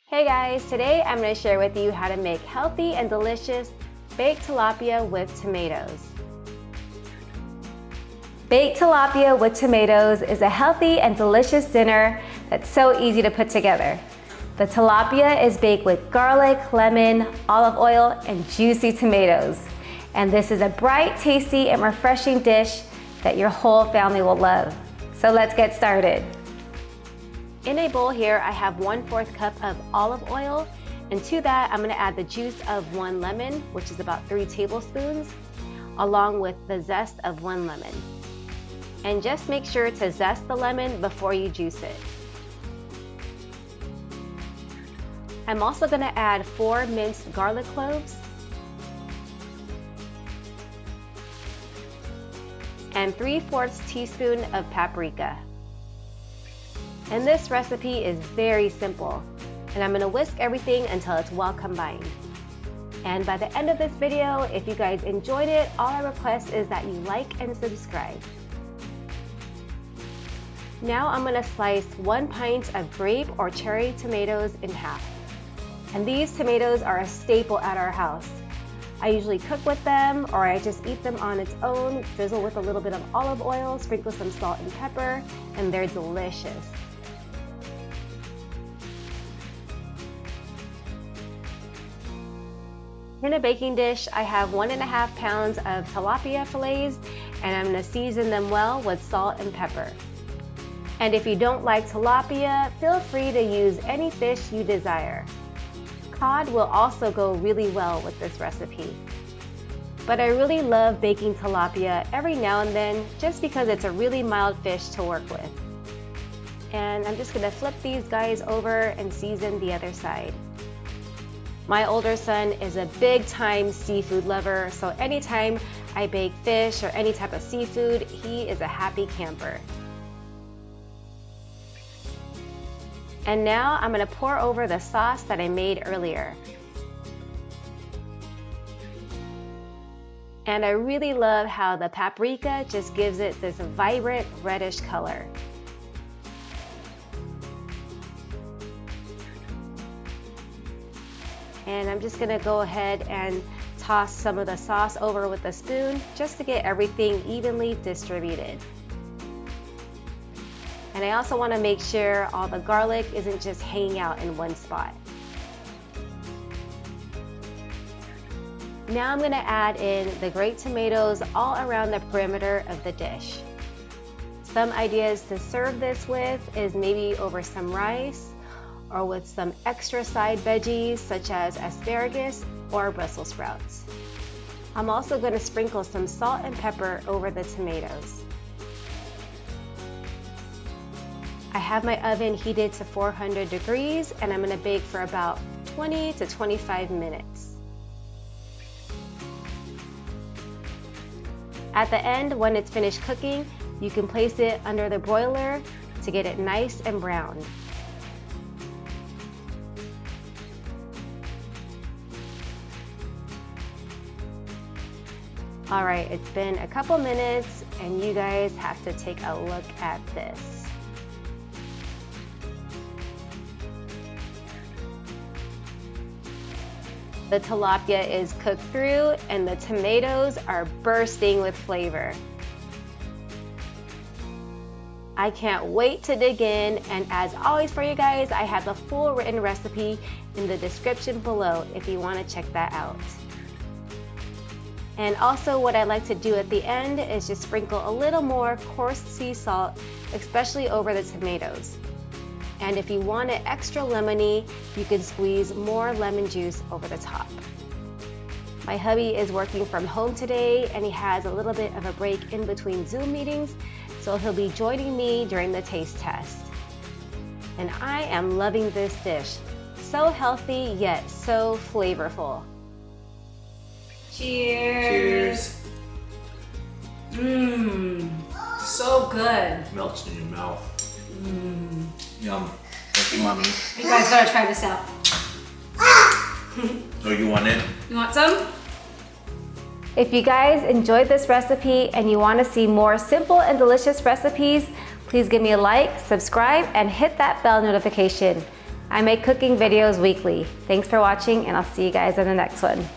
Hey guys, today I'm going to share with you how to make healthy and delicious baked tilapia with tomatoes. Baked tilapia with tomatoes is a healthy and delicious dinner that's so easy to put together. The tilapia is baked with garlic, lemon, olive oil, and juicy tomatoes. And this is a bright, tasty, and refreshing dish that your whole family will love. So let's get started. In a bowl here, I have 1/4 cup of olive oil, and to that, I'm gonna add the juice of 1 lemon, which is about 3 tablespoons, along with the zest of 1 lemon. And just make sure to zest the lemon before you juice it. I'm also gonna add 4 minced garlic cloves and 3/4 teaspoon of paprika. And this recipe is very simple, and I'm gonna whisk everything until it's well combined. And by the end of this video, if you guys enjoyed it, all I request is that you like and subscribe. Now I'm gonna slice 1 pint of grape or cherry tomatoes in half. And these tomatoes are a staple at our house. I usually cook with them, or I just eat them on its own, drizzle with a little bit of olive oil, sprinkle some salt and pepper, and they're delicious. In a baking dish, I have 1.5 pounds of tilapia fillets, and I'm gonna season them well with salt and pepper. And if you don't like tilapia, feel free to use any fish you desire. Cod will also go really well with this recipe. But I really love baking tilapia every now and then just because it's a really mild fish to work with. And I'm just gonna flip these guys over and season the other side. My older son is a big time seafood lover, so anytime I bake fish or any type of seafood, he is a happy camper. And now I'm gonna pour over the sauce that I made earlier. And I really love how the paprika just gives it this vibrant reddish color. And I'm just gonna go ahead and toss some of the sauce over with a spoon just to get everything evenly distributed. And I also wanna make sure all the garlic isn't just hanging out in one spot. Now I'm gonna add in the grape tomatoes all around the perimeter of the dish. Some ideas to serve this with is maybe over some rice, or with some extra side veggies such as asparagus or Brussels sprouts. I'm also going to sprinkle some salt and pepper over the tomatoes. I have my oven heated to 400 degrees, and I'm going to bake for about 20 to 25 minutes. At the end, when it's finished cooking, you can place it under the broiler to get it nice and brown. All right, it's been a couple minutes, and you guys have to take a look at this. The tilapia is cooked through, and the tomatoes are bursting with flavor. I can't wait to dig in, and as always for you guys, I have the full written recipe in the description below if you want to check that out. And also what I like to do at the end is just sprinkle a little more coarse sea salt, especially over the tomatoes. And if you want it extra lemony, you can squeeze more lemon juice over the top. My hubby is working from home today, and he has a little bit of a break in between Zoom meetings, so he'll be joining me during the taste test. And I am loving this dish. So healthy, yet so flavorful. Cheers. Mmm, so good. Melts in your mouth. Mmm. Yum. Thank you, Mommy. You guys gotta try this out. Oh, you want it? You want some? If you guys enjoyed this recipe and you want to see more simple and delicious recipes, please give me a like, subscribe, and hit that bell notification. I make cooking videos weekly. Thanks for watching, and I'll see you guys in the next one.